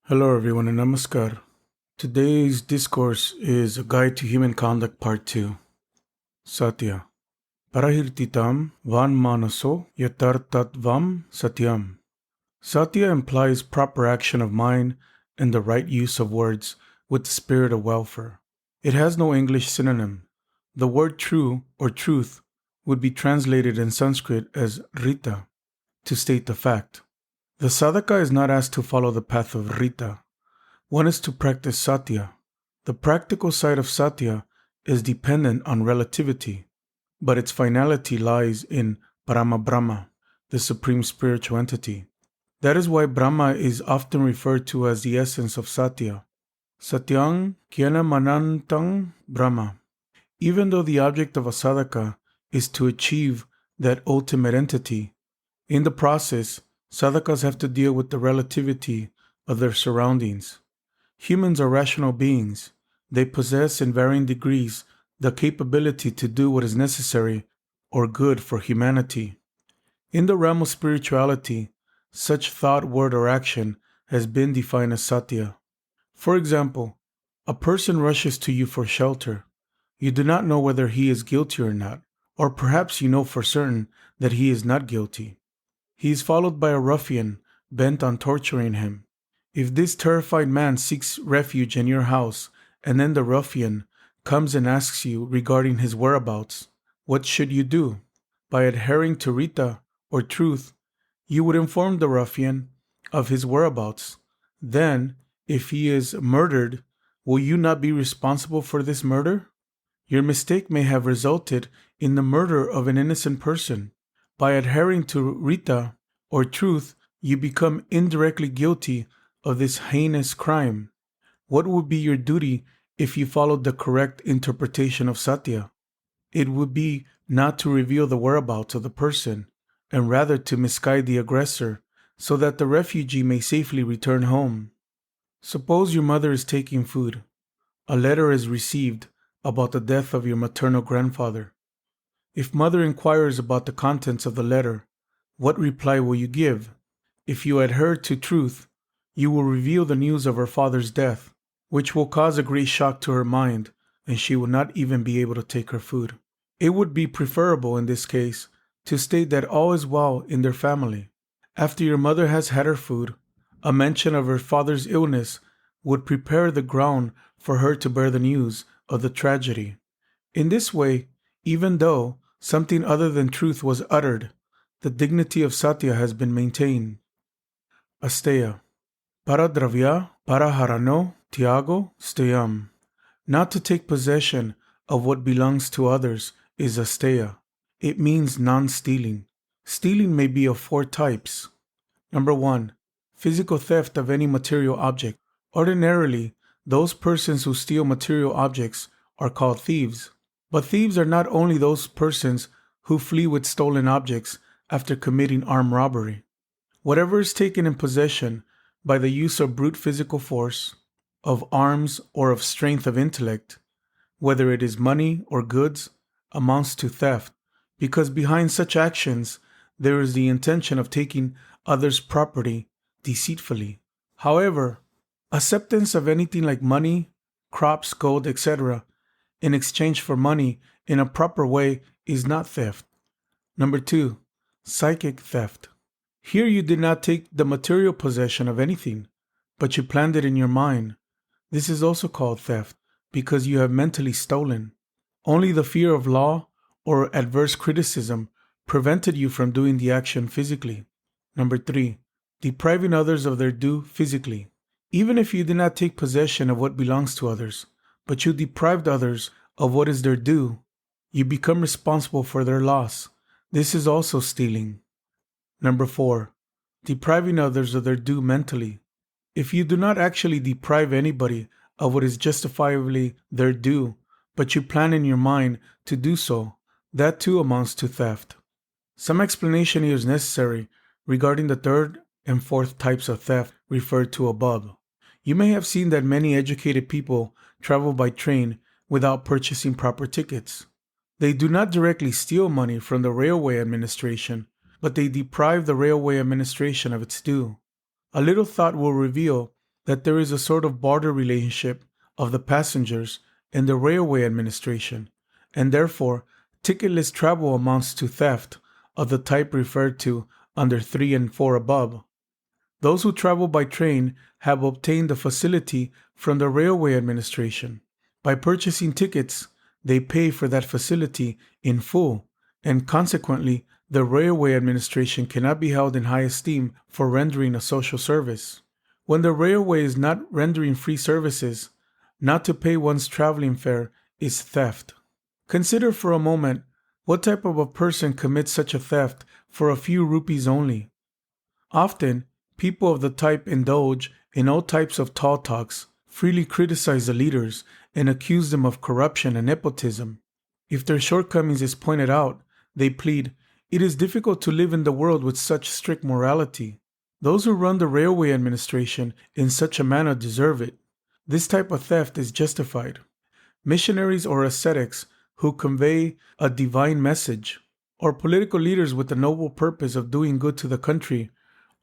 Hello everyone and namaskar. Today's discourse is a guide to human conduct part 2. Satya. Parahirtitam van manaso yatartatvam satyam. Satya implies proper action of mind and the right use of words with the spirit of welfare. It has no English synonym. The word true or truth would be translated in Sanskrit as Rita, to state the fact. The sadhaka is not asked to follow the path of Rita. One is to practice satya. The practical side of satya is dependent on relativity, but its finality lies in Parama Brahma, the supreme spiritual entity. That is why Brahma is often referred to as the essence of satya. Satyang Kyana Manantang Brahma. Even though the object of a sadhaka is to achieve that ultimate entity, in the process, sadhakas have to deal with the relativity of their surroundings. Humans are rational beings. They possess in varying degrees the capability to do what is necessary or good for humanity. In the realm of spirituality, such thought, word, or action has been defined as satya. For example, a person rushes to you for shelter. You do not know whether he is guilty or not, or perhaps you know for certain that he is not guilty. He is followed by a ruffian bent on torturing him. If this terrified man seeks refuge in your house, and then the ruffian comes and asks you regarding his whereabouts, what should you do? By adhering to Rita, or truth, you would inform the ruffian of his whereabouts. Then, if he is murdered, will you not be responsible for this murder? Your mistake may have resulted in the murder of an innocent person. By adhering to Rita, or truth, you become indirectly guilty of this heinous crime. What would be your duty if you followed the correct interpretation of Satya? It would be not to reveal the whereabouts of the person, and rather to misguide the aggressor so that the refugee may safely return home. Suppose your mother is taking food. A letter is received about the death of your maternal grandfather. If mother inquires about the contents of the letter, what reply will you give? If you adhere to truth, you will reveal the news of her father's death, which will cause a great shock to her mind, and she will not even be able to take her food. It would be preferable in this case to state that all is well in their family. After your mother has had her food, a mention of her father's illness would prepare the ground for her to bear the news of the tragedy. In this way, even though something other than truth was uttered, the dignity of Satya has been maintained. Asteya. Paradravya paraharano tyago steyam. Not to take possession of what belongs to others is asteya. It means non-stealing. Stealing may be of 4 types. Number 1. Physical theft of any material object. Ordinarily, those persons who steal material objects are called thieves. But thieves are not only those persons who flee with stolen objects after committing armed robbery. Whatever is taken in possession by the use of brute physical force, of arms, or of strength of intellect, whether it is money or goods, amounts to theft, because behind such actions there is the intention of taking others' property deceitfully. However, acceptance of anything like money, crops, gold, etc., in exchange for money in a proper way is not theft. Number 2. Psychic theft. Here you did not take the material possession of anything, but you planned it in your mind. This is also called theft, because you have mentally stolen. Only the fear of law or adverse criticism prevented you from doing the action physically. Number 3. Depriving others of their due physically. Even if you did not take possession of what belongs to others, but you deprived others of what is their due, you become responsible for their loss. This is also stealing. Number 4. Depriving others of their due mentally. If you do not actually deprive anybody of what is justifiably their due, but you plan in your mind to do so, that too amounts to theft. Some explanation here is necessary regarding the 3rd and 4th types of theft referred to above. You may have seen that many educated people travel by train without purchasing proper tickets. They do not directly steal money from the railway administration, but they deprive the railway administration of its due. A little thought will reveal that there is a sort of barter relationship of the passengers and the railway administration, and therefore ticketless travel amounts to theft of the type referred to under 3 and 4 above. Those who travel by train have obtained the facility from the railway administration. By purchasing tickets, they pay for that facility in full, and consequently, the railway administration cannot be held in high esteem for rendering a social service. When the railway is not rendering free services, not to pay one's traveling fare is theft. Consider for a moment what type of a person commits such a theft for a few rupees only. Often, people of the type indulge in all types of tall talks, freely criticize the leaders, and accuse them of corruption and nepotism. If their shortcomings is pointed out, they plead, "It is difficult to live in the world with such strict morality." Those who run the railway administration in such a manner deserve it. This type of theft is justified. Missionaries or ascetics who convey a divine message, or political leaders with the noble purpose of doing good to the country,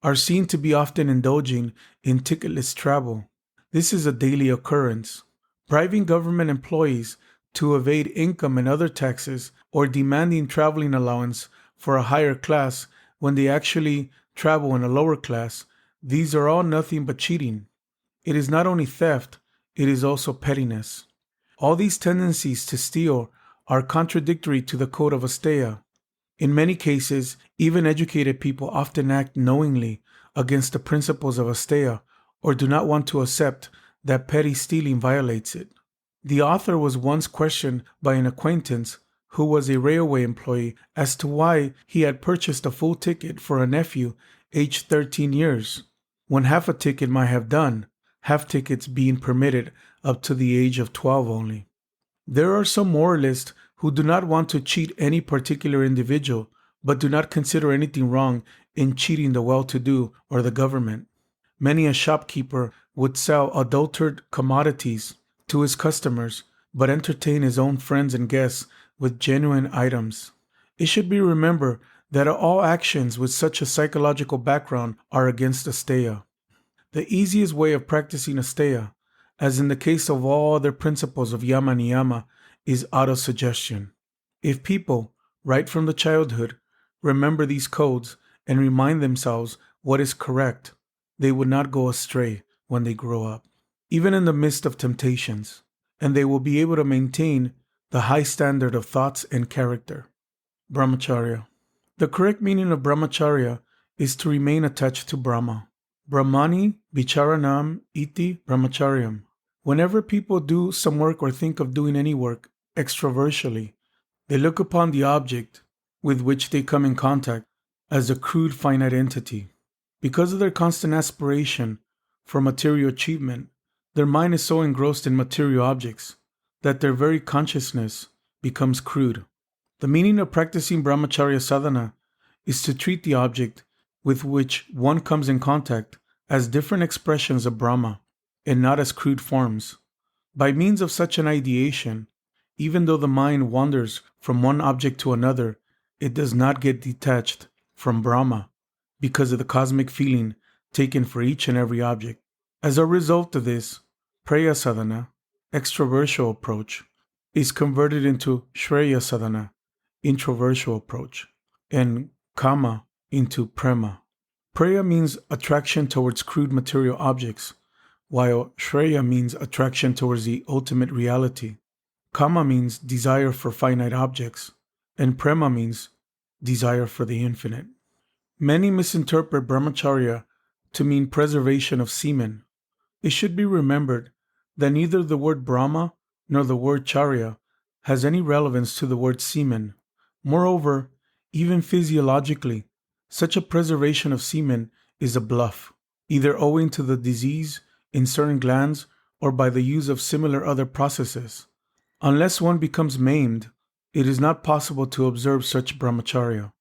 are seen to be often indulging in ticketless travel. This is a daily occurrence. Bribing government employees to evade income and other taxes, or demanding traveling allowance for a higher class when they actually travel in a lower class, these are all nothing but cheating. It is not only theft, it is also pettiness. All these tendencies to steal are contradictory to the code of Asteya. In many cases, even educated people often act knowingly against the principles of Asteya or do not want to accept that petty stealing violates it. The author was once questioned by an acquaintance who was a railway employee as to why he had purchased a full ticket for a nephew aged 13 years, when half a ticket might have done, half tickets being permitted up to the age of 12 only. There are some moralists who do not want to cheat any particular individual, but do not consider anything wrong in cheating the well-to-do or the government. Many a shopkeeper would sell adulterated commodities to his customers, but entertain his own friends and guests with genuine items. It should be remembered that all actions with such a psychological background are against Asteya. The easiest way of practicing Asteya, as in the case of all other principles of Yama Niyama, is autosuggestion. If people, right from the childhood, remember these codes and remind themselves what is correct, they would not go astray when they grow up, even in the midst of temptations, and they will be able to maintain the high standard of thoughts and character. Brahmacharya. The correct meaning of brahmacharya is to remain attached to Brahma. Brahmani vicharanam iti brahmacharyam. Whenever people do some work or think of doing any work extraversually, they look upon the object with which they come in contact as a crude finite entity. Because of their constant aspiration for material achievement, their mind is so engrossed in material objects that their very consciousness becomes crude. The meaning of practicing brahmacharya sadhana is to treat the object with which one comes in contact as different expressions of Brahma and not as crude forms. By means of such an ideation, even though the mind wanders from one object to another, it does not get detached from Brahma because of the cosmic feeling taken for each and every object. As a result of this, Praya sadhana, extroversial approach, is converted into Shreya sadhana, introversial approach, and Kama into Prema. Praya means attraction towards crude material objects, while Shreya means attraction towards the ultimate reality. Kama means desire for finite objects, and Prema means desire for the infinite. Many misinterpret brahmacharya to mean preservation of semen. It should be remembered that neither the word Brahma nor the word charya has any relevance to the word semen. Moreover, even physiologically, such a preservation of semen is a bluff, either owing to the disease in certain glands or by the use of similar other processes. Unless one becomes maimed, it is not possible to observe such brahmacharya.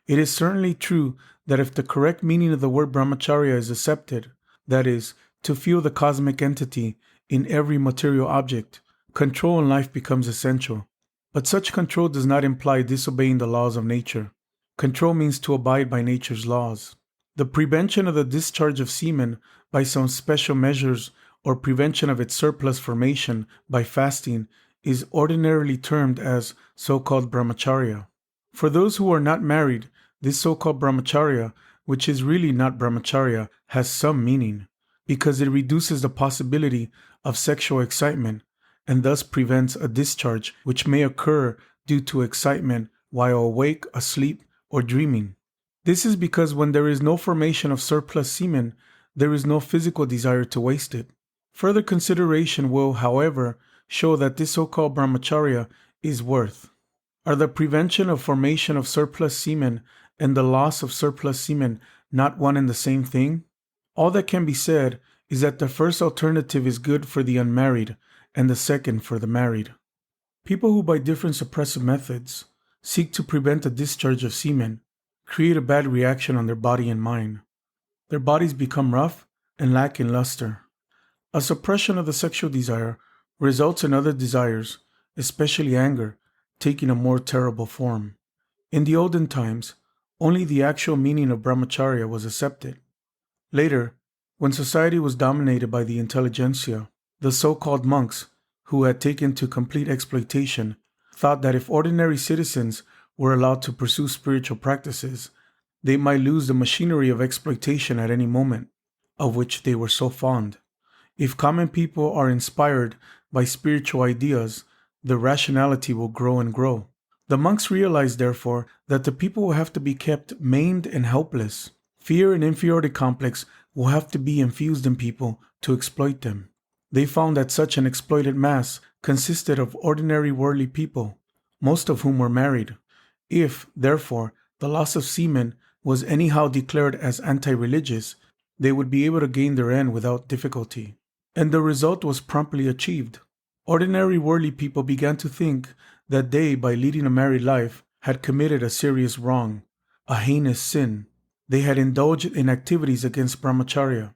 It is certainly true that if the correct meaning of the word brahmacharya is accepted, that is, to feel the cosmic entity in every material object, control in life becomes essential. But such control does not imply disobeying the laws of nature. Control means to abide by nature's laws. The prevention of the discharge of semen by some special measures or prevention of its surplus formation by fasting is ordinarily termed as so-called brahmacharya. For those who are not married, this so-called brahmacharya, which is really not brahmacharya, has some meaning, because it reduces the possibility of sexual excitement and thus prevents a discharge which may occur due to excitement while awake, asleep, or dreaming. This is because when there is no formation of surplus semen, there is no physical desire to waste it. Further consideration will, however, show that this so-called brahmacharya is worth. Are the prevention of formation of surplus semen and the loss of surplus semen not one and the same thing? All that can be said is that the first alternative is good for the unmarried and the second for the married. People who by different suppressive methods seek to prevent the discharge of semen create a bad reaction on their body and mind. Their bodies become rough and lack in luster. A suppression of the sexual desire results in other desires, especially anger, taking a more terrible form. In the olden times, only the actual meaning of brahmacharya was accepted. Later, when society was dominated by the intelligentsia, the so-called monks, who had taken to complete exploitation, thought that if ordinary citizens were allowed to pursue spiritual practices, they might lose the machinery of exploitation at any moment, of which they were so fond. If common people are inspired by spiritual ideas, the rationality will grow and grow. The monks realized, therefore, that the people will have to be kept maimed and helpless. Fear and inferiority complex will have to be infused in people to exploit them. They found that such an exploited mass consisted of ordinary worldly people, most of whom were married. If, therefore, the loss of semen was anyhow declared as anti-religious, they would be able to gain their end without difficulty. And the result was promptly achieved. Ordinary worldly people began to think that they, by leading a married life, had committed a serious wrong, a heinous sin. They had indulged in activities against brahmacharya.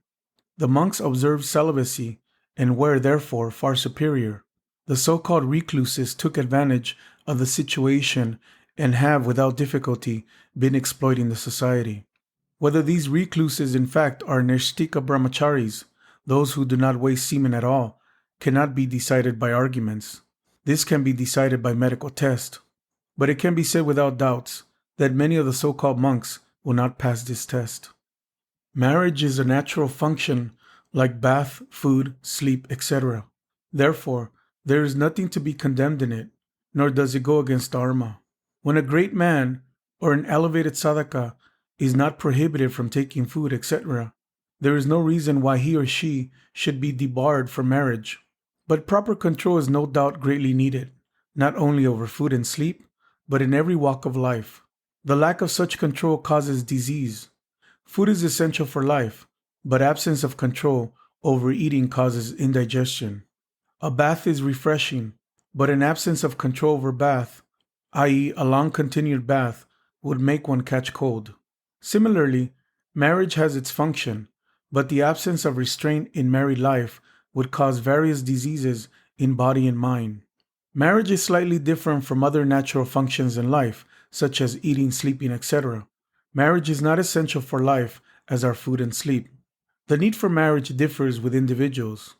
The monks observed celibacy and were, therefore, far superior. The so-called recluses took advantage of the situation and have, without difficulty, been exploiting the society. Whether these recluses, in fact, are nishtika brahmacharis, those who do not waste semen at all, cannot be decided by arguments. This can be decided by medical test. But it can be said without doubts that many of the so-called monks will not pass this test. Marriage is a natural function like bath, food, sleep, etc. Therefore, there is nothing to be condemned in it, nor does it go against dharma. When a great man or an elevated sadhaka is not prohibited from taking food, etc., there is no reason why he or she should be debarred from marriage. But proper control is no doubt greatly needed, not only over food and sleep, but in every walk of life. The lack of such control causes disease. Food is essential for life, but absence of control over eating causes indigestion. A bath is refreshing, but an absence of control over bath, i.e., a long continued bath, would make one catch cold. Similarly, marriage has its function, but the absence of restraint in married life would cause various diseases in body and mind. Marriage is slightly different from other natural functions in life, such as eating, sleeping, etc. Marriage is not essential for life as are food and sleep. The need for marriage differs with individuals.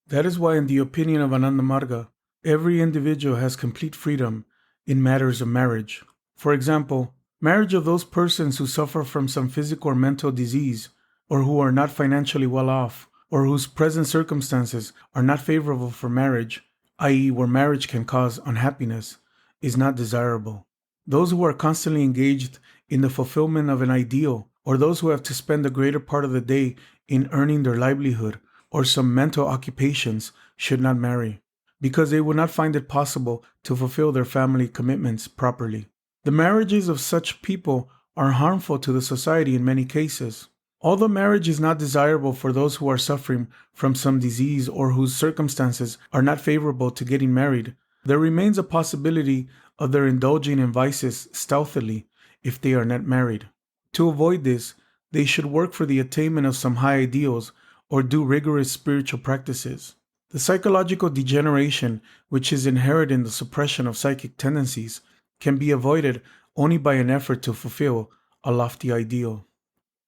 That is why, in the opinion of Ananda Marga, every individual has complete freedom in matters of marriage. For example, marriage of those persons who suffer from some physical or mental disease, or who are not financially well off, or whose present circumstances are not favorable for marriage, i.e., where marriage can cause unhappiness, is not desirable. Those who are constantly engaged in the fulfillment of an ideal, or those who have to spend the greater part of the day in earning their livelihood or some mental occupations, should not marry, because they will not find it possible to fulfill their family commitments properly. The marriages of such people are harmful to the society in many cases. Although marriage is not desirable for those who are suffering from some disease or whose circumstances are not favorable to getting married, there remains a possibility of their indulging in vices stealthily if they are not married. To avoid this, they should work for the attainment of some high ideals or do rigorous spiritual practices. The psychological degeneration, which is inherent in the suppression of psychic tendencies, can be avoided only by an effort to fulfill a lofty ideal.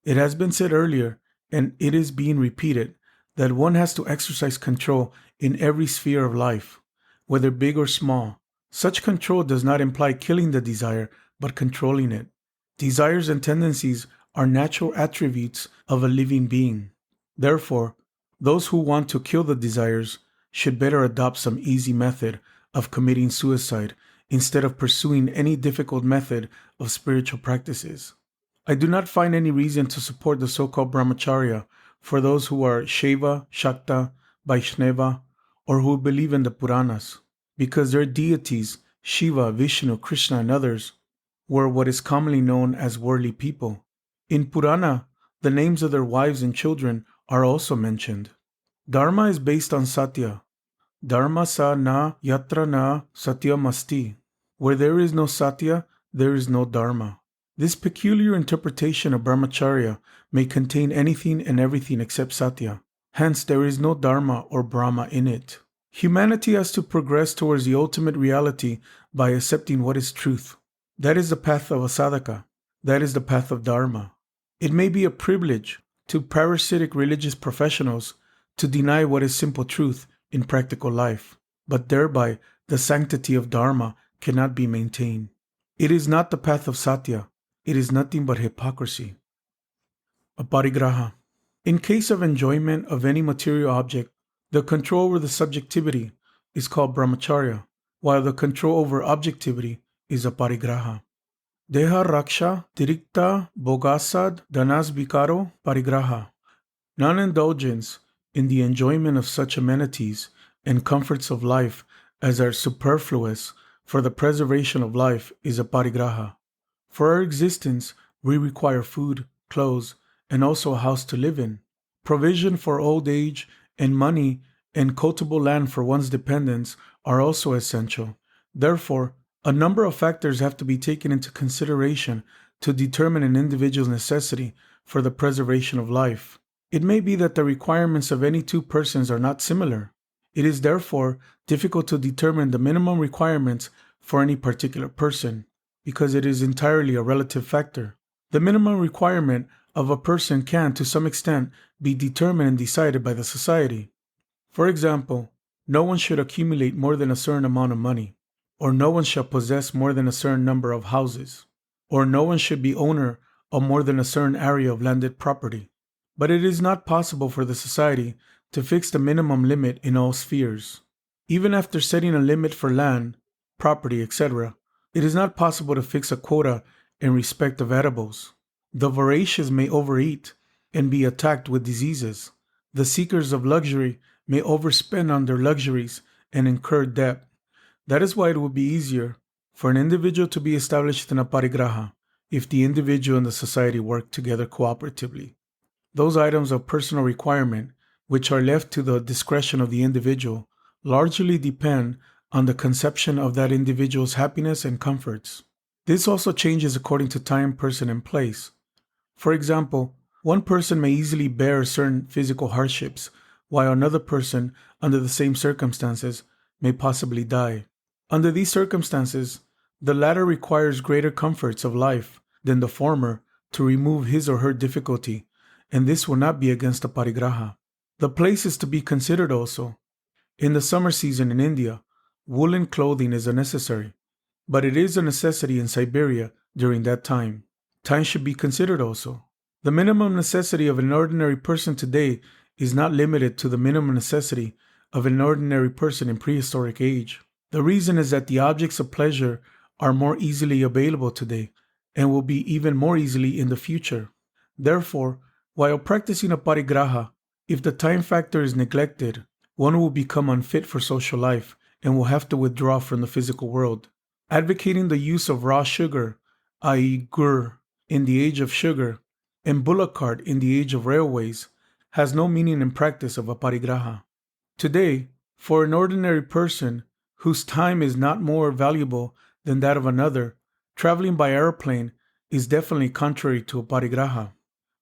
It has been said earlier, and it is being repeated, that one has to exercise control in every sphere of life, whether big or small. Such control does not imply killing the desire, but controlling it. Desires and tendencies are natural attributes of a living being. Therefore, those who want to kill the desires should better adopt some easy method of committing suicide instead of pursuing any difficult method of spiritual practices. I do not find any reason to support the so-called brahmacharya for those who are Shaiva, Shakta, Vaishnava, or who believe in the Puranas, because their deities, Shiva, Vishnu, Krishna, and others, were what is commonly known as worldly people. In Purana, the names of their wives and children are also mentioned. Dharma is based on Satya. Dharma sa na yatra na satyam asti. Where there is no Satya, there is no Dharma. This peculiar interpretation of brahmacharya may contain anything and everything except Satya. Hence, there is no Dharma or Brahma in it. Humanity has to progress towards the ultimate reality by accepting what is truth. That is the path of a sadhaka. That is the path of Dharma. It may be a privilege to parasitic religious professionals to deny what is simple truth in practical life, but thereby the sanctity of Dharma cannot be maintained. It is not the path of Satya. It is nothing but hypocrisy. Aparigraha. In case of enjoyment of any material object, the control over the subjectivity is called brahmacharya, while the control over objectivity is aparigraha. Deha raksha tirikta bogasad danas vikaro parigraha. Non-indulgence in the enjoyment of such amenities and comforts of life as are superfluous for the preservation of life is a parigraha. For our existence, we require food, clothes, and also a house to live in. Provision for old age and money and cultivable land for one's dependents are also essential. Therefore, a number of factors have to be taken into consideration to determine an individual's necessity for the preservation of life. It may be that the requirements of any two persons are not similar. It is therefore difficult to determine the minimum requirements for any particular person, because it is entirely a relative factor. The minimum requirement of a person can, to some extent, be determined and decided by the society. For example, no one should accumulate more than a certain amount of money, or no one shall possess more than a certain number of houses, or no one should be owner of more than a certain area of landed property. But it is not possible for the society to fix the minimum limit in all spheres. Even after setting a limit for land, property, etc., it is not possible to fix a quota in respect of edibles. The voracious may overeat and be attacked with diseases. The seekers of luxury may overspend on their luxuries and incur debt. That is why it would be easier for an individual to be established in a parigraha if the individual and the society work together cooperatively. Those items of personal requirement, which are left to the discretion of the individual, largely depend on the conception of that individual's happiness and comforts. This also changes according to time, person, and place. For example, one person may easily bear certain physical hardships, while another person, under the same circumstances, may possibly die. Under these circumstances, the latter requires greater comforts of life than the former to remove his or her difficulty, and this will not be against a parigraha. The place is to be considered also. In the summer season in India, woolen clothing is unnecessary, but it is a necessity in Siberia during that time. Time should be considered also. The minimum necessity of an ordinary person today is not limited to the minimum necessity of an ordinary person in prehistoric age. The reason is that the objects of pleasure are more easily available today and will be even more easily in the future. Therefore, while practicing a parigraha, if the time factor is neglected, one will become unfit for social life and will have to withdraw from the physical world. Advocating the use of raw sugar, i.e. gur, in the age of sugar, and bullock cart in the age of railways, has no meaning in practice of a parigraha. Today, for an ordinary person whose time is not more valuable than that of another, traveling by airplane is definitely contrary to a parigraha,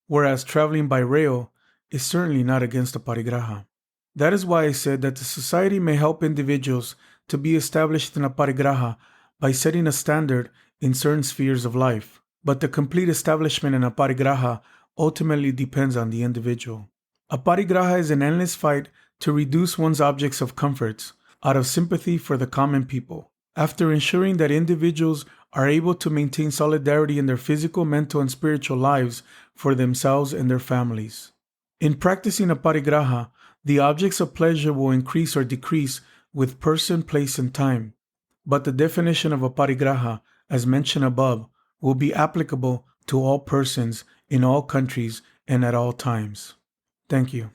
whereas traveling by rail is certainly not against a parigraha. That is why I said that the society may help individuals to be established in a parigraha by setting a standard in certain spheres of life, but the complete establishment in a parigraha ultimately depends on the individual. Aparigraha is an endless fight to reduce one's objects of comforts out of sympathy for the common people, after ensuring that individuals are able to maintain solidarity in their physical, mental, and spiritual lives for themselves and their families. In practicing aparigraha, the objects of pleasure will increase or decrease with person, place, and time, but the definition of aparigraha, as mentioned above, will be applicable to all persons in all countries and at all times. Thank you.